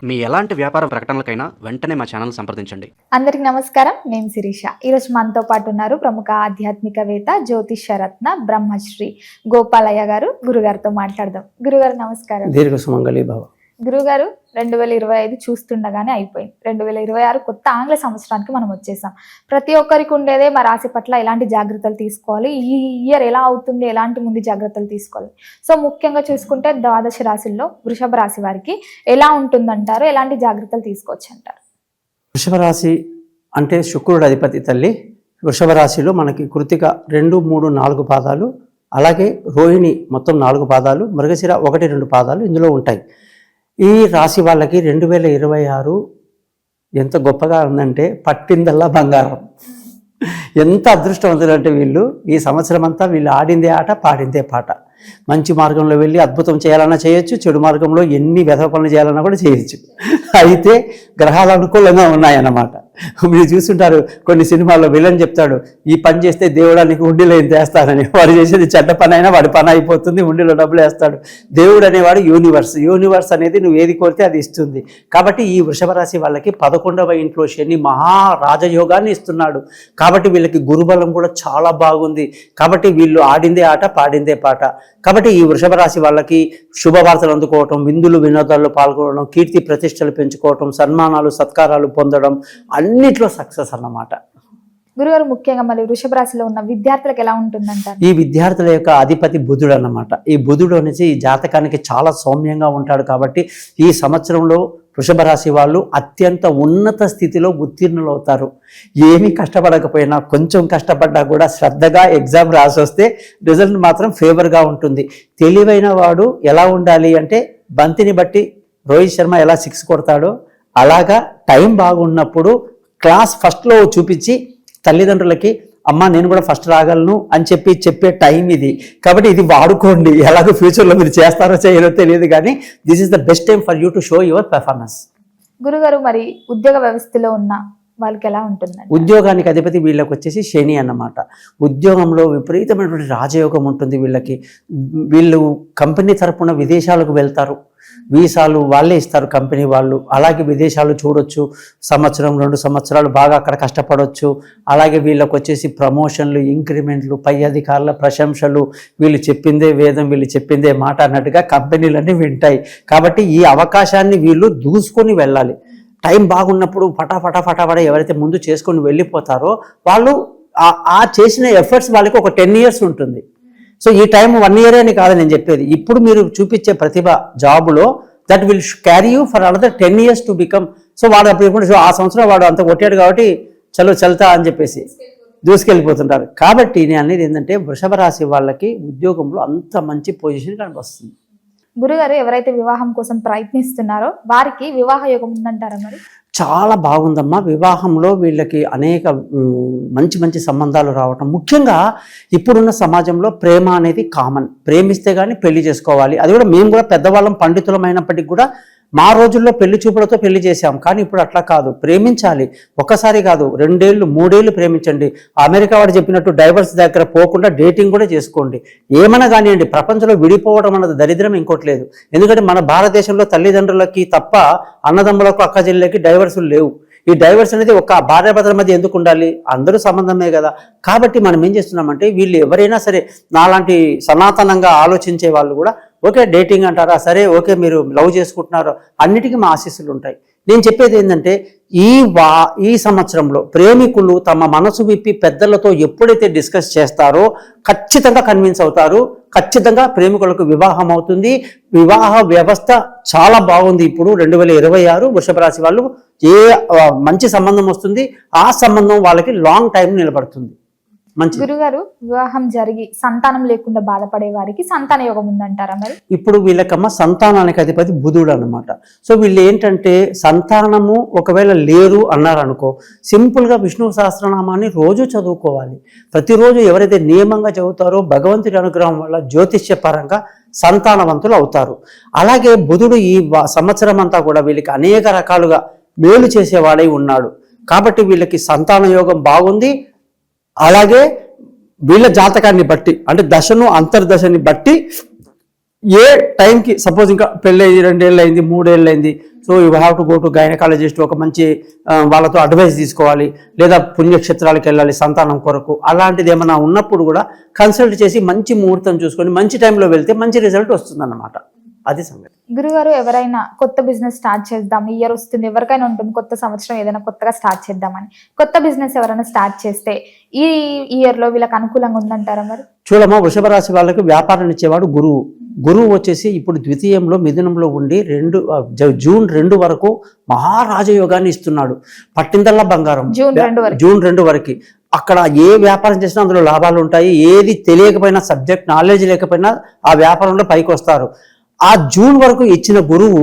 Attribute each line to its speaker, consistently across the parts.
Speaker 1: మీ ఎలాంటి వ్యాపార ప్రకటనలకైనా వెంటనే మా ఛానల్ సంప్రదించండి.
Speaker 2: అందరికి నమస్కారం, నేను శిరీష. ఈరోజు మనతో పాటు ఉన్నారు ప్రముఖ ఆధ్యాత్మికవేత్త జ్యోతిష్యరత్న బ్రహ్మశ్రీ గోపాలయ్య గారు. గురుగారితో మాట్లాడదాం. గురుగారు నమస్కారం.
Speaker 3: దీర్ఘ సుమంగళి భవ.
Speaker 2: గురుగారు, 2025 చూస్తుండగానే అయిపోయింది. 2026 కొత్త ఆంగ్ల సంవత్సరానికి మనం వచ్చేసాం. ప్రతి ఒక్కరికి ఉండేదే మా రాశి పట్ల ఎలాంటి జాగ్రత్తలు తీసుకోవాలి, ఈ ఇయర్ ఎలా అవుతుంది, ఎలాంటి ముందు జాగ్రత్తలు తీసుకోవాలి. సో ముఖ్యంగా చూసుకుంటే ద్వాదశ రాశుల్లో వృషభ రాశి వారికి ఎలా ఉంటుందంటారు, ఎలాంటి జాగ్రత్తలు తీసుకోవచ్చు అంటారు?
Speaker 3: వృషభ రాశి అంటే శుక్రుడు అధిపతి తల్లి. వృషభ రాశిలో మనకి కృతిక 2, 3, 4 పాదాలు, అలాగే రోహిణి మొత్తం 4 పాదాలు, మృగశిర 1, 2 పాదాలు ఇందులో ఉంటాయి. ఈ రాశి వాళ్ళకి 2026 ఎంత గొప్పగా ఉందంటే పట్టిందల్లా బంగారం. ఎంత అదృష్టవంతులు అంటే వీళ్ళు ఈ సంవత్సరం అంతా వీళ్ళు ఆడిందే ఆట, పాడిందే పాట. మంచి మార్గంలో వెళ్ళి అద్భుతం చేయాలన్నా చేయొచ్చు, చెడు మార్గంలో ఎన్ని వెధవ పనులు చేయాలన్నా కూడా చేయొచ్చు. అయితే గ్రహాలు అనుకూలంగా ఉన్నాయన్నమాట. మీరు చూస్తుంటారు కొన్ని సినిమాల్లో విలన్ చెప్తాడు, ఈ పని చేస్తే దేవుడా నీకు ఉండిలో ఏం చేస్తానని. వాడు చేసేది చెడ్డ పని అయినా వాడి పని అయిపోతుంది, ఉండిలో డబ్బులు వేస్తాడు. దేవుడు అనేవాడు యూనివర్స్ అనేది నువ్వు ఏది కోరితే అది ఇస్తుంది. కాబట్టి ఈ వృషభ రాశి వాళ్ళకి 11వ ఇంట్లో శని మహా రాజయోగాన్ని ఇస్తున్నాడు. కాబట్టి వీళ్ళకి గురుబలం కూడా చాలా బాగుంది. కాబట్టి వీళ్ళు ఆడిందే ఆట, పాడిందే పాట. కాబట్టి ఈ వృషభ రాశి వాళ్ళకి శుభవార్తలు అందుకోవటం, విందులు వినోదాల్లో పాల్గొనడం, కీర్తి ప్రతిష్టలు పెంచుకోవటం, సన్మానాలు సత్కారాలు పొందడం, అన్నిట్లో సక్సెస్ అన్నమాట.
Speaker 2: గురుగారు, ముఖ్యంగా మరి వృషభ రాశిలో ఉన్న విద్యార్థులకు ఎలా ఉంటుందంటారు?
Speaker 3: ఈ విద్యార్థుల యొక్క అధిపతి బుధుడు అన్నమాట. ఈ బుధుడు అనేసి ఈ జాతకానికి చాలా సౌమ్యంగా ఉంటాడు. కాబట్టి ఈ సంవత్సరంలో వృషభ రాశి వాళ్ళు అత్యంత ఉన్నత స్థితిలో ఉత్తీర్ణులు అవుతారు. ఏమీ కష్టపడకపోయినా, కొంచెం కష్టపడ్డా కూడా శ్రద్ధగా ఎగ్జామ్ రాసి వస్తే రిజల్ట్ మాత్రం ఫేవర్గా ఉంటుంది. తెలివైన వాడు ఎలా ఉండాలి అంటే, బంతిని బట్టి రోహిత్ శర్మ ఎలా 6 కొడతాడో అలాగా టైం బాగున్నప్పుడు క్లాస్ ఫస్ట్లో చూపించి తల్లిదండ్రులకి అమ్మ నేను కూడా ఫస్ట్ రాగలను అని చెప్పే టైం ఇది. కాబట్టి ఇది వాడుకోండి. ఎలాగో ఫ్యూచర్లో మీరు చేస్తారో చేయరో తెలియదు, కానీ this is the best time for you to show your performance.
Speaker 2: గురుగారు, మరి ఉద్యోగ వ్యవస్థలో ఉన్న వాళ్ళకి ఎలా ఉంటుంది?
Speaker 3: ఉద్యోగానికి అధిపతి వీళ్ళకి వచ్చేసి శని అన్నమాట. ఉద్యోగంలో విపరీతమైనటువంటి రాజయోగం ఉంటుంది వీళ్ళకి. వీళ్ళు కంపెనీ తరపున విదేశాలకు వెళ్తారు. వీసాలు వాళ్ళే ఇస్తారు కంపెనీ వాళ్ళు. అలాగే విదేశాలు చూడొచ్చు. 1 2 సంవత్సరాలు బాగా అక్కడ కష్టపడవచ్చు. అలాగే వీళ్ళకి వచ్చేసి ప్రమోషన్లు, ఇంక్రిమెంట్లు, పై అధికారుల ప్రశంసలు, వీళ్ళు చెప్పిందే వేదం, వీళ్ళు చెప్పిందే మాట అన్నట్టుగా కంపెనీలన్నీ వింటాయి. కాబట్టి ఈ అవకాశాన్ని వీళ్ళు దూసుకొని వెళ్ళాలి. టైం బాగున్నప్పుడు ఫటాఫట ఎవరైతే ముందు చేసుకొని వెళ్ళిపోతారో వాళ్ళు ఆ చేసిన ఎఫర్ట్స్ వాళ్ళకి ఒక 10 years ఉంటుంది. సో ఈ టైం 1 year అని కాదు నేను చెప్పేది. ఇప్పుడు మీరు చూపించే ప్రతిభ జాబులో that will carry you for another 10 years to become. So వాడు అప్పుడు ఆ సంవత్సరం వాడు అంత కొట్టాడు కాబట్టి చల్తా అని చెప్పేసి దూసుకెళ్ళిపోతుంటారు. కాబట్టి నేను అనేది ఏంటంటే వృషభ రాశి వాళ్ళకి ఉద్యోగంలో అంత మంచి పొజిషన్ కనిపిస్తుంది.
Speaker 2: గురుగారు, ఎవరైతే వివాహం కోసం ప్రయత్నిస్తున్నారో వారికి వివాహ యోగం ఉందంటారా? మరి
Speaker 3: చాలా బాగుందమ్మా. వివాహంలో వీళ్ళకి అనేక మంచి సంబంధాలు రావటం. ముఖ్యంగా ఇప్పుడున్న సమాజంలో ప్రేమ అనేది కామన్. ప్రేమిస్తే కానీ పెళ్లి చేసుకోవాలి. అది కూడా మేము కూడా పెద్దవాళ్ళం, పండితులమైనప్పటికీ కూడా మా రోజుల్లో పెళ్లి చూపులతో పెళ్లి చేశాం. కానీ ఇప్పుడు అట్లా కాదు. ప్రేమించాలి. ఒక్కసారి కాదు, 2 ఏళ్ళు 3 ఏళ్ళు ప్రేమించండి. అమెరికా వాడు చెప్పినట్టు డైవర్స్ దగ్గర పోకుండా డేటింగ్ కూడా చేసుకోండి. ఏమైనా కానివ్వండి, ప్రపంచంలో విడిపోవడం అన్నది దరిద్రం ఇంకోటి లేదు. ఎందుకంటే మన భారతదేశంలో తల్లిదండ్రులకి తప్ప అన్నదమ్ములకు, అక్క చెల్లెలకి డైవర్సులు లేవు. ఈ డైవర్స్ అనేది ఒక భార్యాభర్తల మధ్య ఎందుకు ఉండాలి? అందరూ సంబంధమే కదా. కాబట్టి మనం ఏం చేస్తున్నామంటే, వీళ్ళు ఎవరైనా సరే నాలాంటి సనాతనంగా ఆలోచించే వాళ్ళు కూడా ఓకే డేటింగ్ అంటారా, సరే ఓకే మీరు లవ్ చేసుకుంటున్నారో, అన్నిటికీ మా ఆశీస్సులు ఉంటాయి. నేను చెప్పేది ఏంటంటే, ఈ సంవత్సరంలో ప్రేమికులు తమ మనసు విప్పి పెద్దలతో ఎప్పుడైతే డిస్కస్ చేస్తారో ఖచ్చితంగా కన్విన్స్ అవుతారు. ఖచ్చితంగా ప్రేమికులకు వివాహం అవుతుంది. వివాహ వ్యవస్థ చాలా బాగుంది. ఇప్పుడు 2026 వృషభ రాశి వాళ్ళు మంచి సంబంధం వస్తుంది. ఆ సంబంధం వాళ్ళకి లాంగ్ టైం నిలబడుతుంది.
Speaker 2: గురుగారు, వివాహం జరిగి సంతానం లేకుండా బాధపడే వారికి సంతాన యోగం ఉందంటారా? మరి
Speaker 3: ఇప్పుడు వీళ్ళకమ్మ సంతానానికి అధిపతి బుధుడు అన్నమాట. సో వీళ్ళు ఏంటంటే సంతానము ఒకవేళ లేరు అన్నారనుకో, సింపుల్గా విష్ణు సహస్రనామాన్ని రోజు చదువుకోవాలి. ప్రతిరోజు ఎవరైతే నియమంగా చదువుతారో భగవంతుడి అనుగ్రహం వల్ల జ్యోతిష్య పరంగా సంతానవంతులు అవుతారు. అలాగే బుధుడు ఈ సంవత్సరం అంతా కూడా వీళ్ళకి అనేక రకాలుగా మేలు చేసేవాడై ఉన్నాడు. కాబట్టి వీళ్ళకి సంతాన యోగం బాగుంది. అలాగే వీళ్ళ జాతకాన్ని బట్టి అంటే దశను అంతర్దశని బట్టి ఏ టైంకి సపోజ్ ఇంకా పెళ్ళి 2 ఏళ్ళు అయింది 3 ఏళ్ళు అయింది so you have to go to gynaecologist, ఒక మంచి వాళ్ళతో అడ్వైస్ తీసుకోవాలి, లేదా పుణ్యక్షేత్రాలకు వెళ్ళాలి సంతానం కొరకు. అలాంటిది ఏమైనా ఉన్నప్పుడు కూడా కన్సల్ట్ చేసి మంచి ముహూర్తం చూసుకొని మంచి టైంలో వెళ్తే మంచి రిజల్ట్ వస్తుందన్నమాట. అది సంగతి.
Speaker 2: గురుగారు, ఎవరైనా కొత్త బిజినెస్ స్టార్ట్ చేద్దాం, ఇయర్ వస్తుంది, ఎవరికైనా ఉంటుంది కొత్త సంవత్సరం ఏదైనా కొత్తగా స్టార్ట్ చేద్దామని, కొత్త బిజినెస్ ఎవరైనా స్టార్ట్ చేస్తే ఈ ఇయర్ లో వీళ్ళకి అనుకూలంగా ఉందంటారా? మరి
Speaker 3: చూడమ్మా, వృషభ రాశి వాళ్ళకి వ్యాపారం ఇచ్చేవాడు గురువు. గురువు వచ్చేసి ఇప్పుడు ద్వితీయంలో మిథునంలో ఉండి జూన్ 2 వరకు మహారాజయోగాన్ని ఇస్తున్నాడు. పట్టిందల్లా బంగారం. జూన్ 2 వరకు అక్కడ ఏ వ్యాపారం చేసినా అందులో లాభాలు ఉంటాయి. ఏది తెలియకపోయినా, సబ్జెక్ట్ నాలెడ్జ్ లేకపోయినా ఆ వ్యాపారంలో పైకి వస్తారు. ఆ జూన్ వరకు ఇచ్చిన గురువు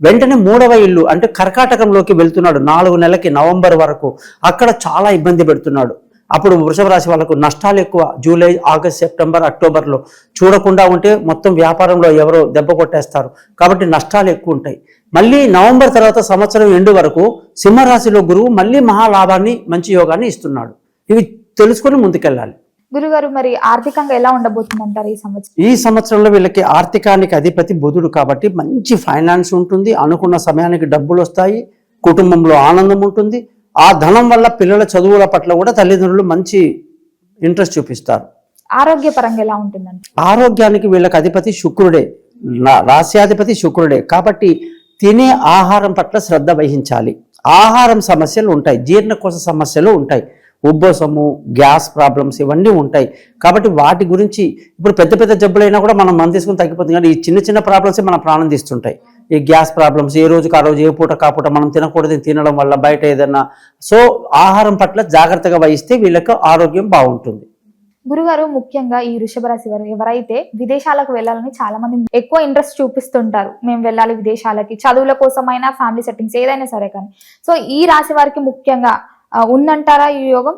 Speaker 3: వెంటనే 3వ ఇల్లు అంటే కర్కాటకంలోకి వెళ్తున్నాడు 4 నెలలకి, నవంబర్ వరకు. అక్కడ చాలా ఇబ్బంది పెడుతున్నాడు. అప్పుడు వృషభ రాశి వాళ్ళకు నష్టాలు ఎక్కువ. జూలై, ఆగస్ట్, సెప్టెంబర్, అక్టోబర్లో చూడకుండా ఉంటే మొత్తం వ్యాపారంలో ఎవరో దెబ్బ కొట్టేస్తారు. కాబట్టి నష్టాలు ఎక్కువ ఉంటాయి. మళ్ళీ నవంబర్ తర్వాత సంవత్సరం ఎండు వరకు సింహరాశిలో గురువు మళ్ళీ మహాలాభాన్ని, మంచి యోగాన్ని ఇస్తున్నాడు. ఇవి తెలుసుకొని ముందుకెళ్ళాలి.
Speaker 2: గురుగారు, మరి ఆర్థికంగా ఎలా ఉండబోతుందంటారు ఈ సంవత్సరం?
Speaker 3: ఈ సంవత్సరంలో వీళ్ళకి ఆర్థికానికి అధిపతి బుధుడు కాబట్టి మంచి ఫైనాన్స్ ఉంటుంది. అనుకున్న సమయానికి డబ్బులు వస్తాయి. కుటుంబంలో ఆనందం ఉంటుంది. ఆ ధనం వల్ల పిల్లల చదువుల పట్ల కూడా తల్లిదండ్రులు మంచి ఇంట్రెస్ట్ చూపిస్తారు.
Speaker 2: ఆరోగ్యపరంగా ఎలా ఉంటుందండి?
Speaker 3: ఆరోగ్యానికి వీళ్ళకి అధిపతి శుక్రుడే, రాశ్యాధిపతి శుక్రుడే కాబట్టి తినే ఆహారం పట్ల శ్రద్ధ వహించాలి. ఆహారం సమస్యలు ఉంటాయి, జీర్ణకోశ సమస్యలు ఉంటాయి, ఉబ్బసము, గ్యాస్ ప్రాబ్లమ్స్ ఇవన్నీ ఉంటాయి. కాబట్టి వాటి గురించి ఇప్పుడు పెద్ద పెద్ద జబ్బులైనా కూడా మనం మందు తీసుకుని తగ్గిపోతుంది. కానీ ఈ చిన్న చిన్న ప్రాబ్లమ్సే మన ప్రాణం తీస్తుంటాయి. ఈ గ్యాస్ ప్రాబ్లమ్స్ ఏ రోజుకి ఆ రోజు, ఏ పూట కాపూట మనం తినకూడదు తినడం వల్ల బయట ఏదన్నా. సో ఆహారం పట్ల జాగ్రత్తగా వహిస్తే వీళ్ళకి ఆరోగ్యం బాగుంటుంది.
Speaker 2: గురుగారు, ముఖ్యంగా ఈ వృషభ రాశి వారు ఎవరైతే విదేశాలకు వెళ్ళాలని చాలా మంది ఎక్కువ ఇంట్రెస్ట్ చూపిస్తుంటారు, మేము వెళ్ళాలి విదేశాలకి, చదువుల కోసమైనా, ఫ్యామిలీ సెట్టింగ్స్ ఏదైనా సరే కానీ, సో ఈ రాశి వారికి ముఖ్యంగా ఉందంటారా ఈ యోగం?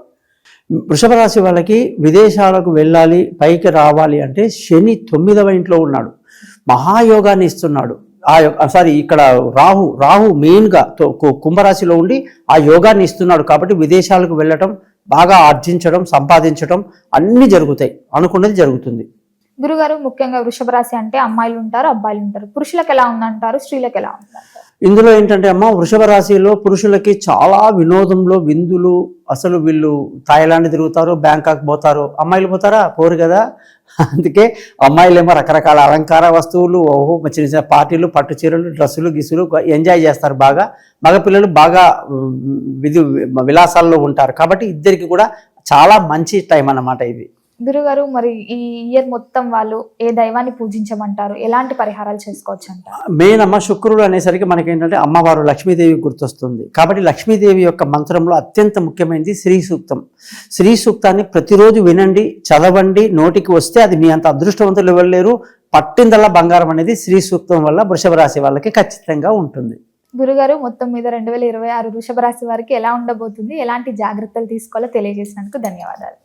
Speaker 3: వృషభ రాశి వాళ్ళకి విదేశాలకు వెళ్ళాలి, పైకి రావాలి అంటే శని 9వ ఇంట్లో ఉన్నాడు, మహాయోగాన్ని ఇస్తున్నాడు. ఇక్కడ రాహు మెయిన్గా కుంభరాశిలో ఉండి ఆ యోగాన్ని ఇస్తున్నాడు. కాబట్టి విదేశాలకు వెళ్ళటం, బాగా ఆర్జించడం, సంపాదించడం అన్ని జరుగుతాయి. అనుకున్నది జరుగుతుంది.
Speaker 2: గురుగారు, ముఖ్యంగా వృషభ రాశి అంటే అమ్మాయిలు ఉంటారు, అబ్బాయిలు ఉంటారు. పురుషులకు ఎలా ఉందంటారు, స్త్రీలకు ఎలా ఉందంటారు?
Speaker 3: ఇందులో ఏంటంటే అమ్మ, వృషభ రాశిలో పురుషులకి చాలా వినోదంలో విందులు. అసలు వీళ్ళు థాయిలాండ్ తిరుగుతారు, బ్యాంకాక్ పోతారు. అమ్మాయిలు పోతారా? పోరు కదా. అందుకే అమ్మాయిలేమో రకరకాల అలంకార వస్తువులు, చిన్న చిన్న పార్టీలు, పట్టు చీరలు, డ్రెస్సులు, గిసులు ఎంజాయ్ చేస్తారు బాగా. మగపిల్లలు బాగా విలాసాల్లో ఉంటారు. కాబట్టి ఇద్దరికి కూడా చాలా మంచి టైం అన్నమాట ఇది.
Speaker 2: గురుగారు, మరి ఈ ఇయర్ మొత్తం వాళ్ళు ఏ దైవాన్ని పూజించమంటారు, ఎలాంటి పరిహారాలు చేసుకోవచ్చు అంటారు?
Speaker 3: మెయిన్ అమ్మ శుక్రుడు అనేసరికి మనకి ఏంటంటే అమ్మవారు లక్ష్మీదేవి గుర్తొస్తుంది. కాబట్టి లక్ష్మీదేవి యొక్క మంత్రంలో అత్యంత ముఖ్యమైనది శ్రీ సూక్తం. శ్రీ సూక్తాన్ని ప్రతిరోజు వినండి, చదవండి. నోటికి వస్తే అది మీ అంత అదృష్టవంతులు ఇవ్వలేరు. పట్టిందల్లా బంగారం అనేది శ్రీ సూక్తం వల్ల వృషభ రాశి వాళ్ళకి ఖచ్చితంగా ఉంటుంది.
Speaker 2: గురుగారు, మొత్తం మీద 2026 వృషభ రాశి వారికి ఎలా ఉండబోతుంది, ఎలాంటి జాగ్రత్తలు తీసుకోవాలో తెలియజేసినందుకు ధన్యవాదాలు.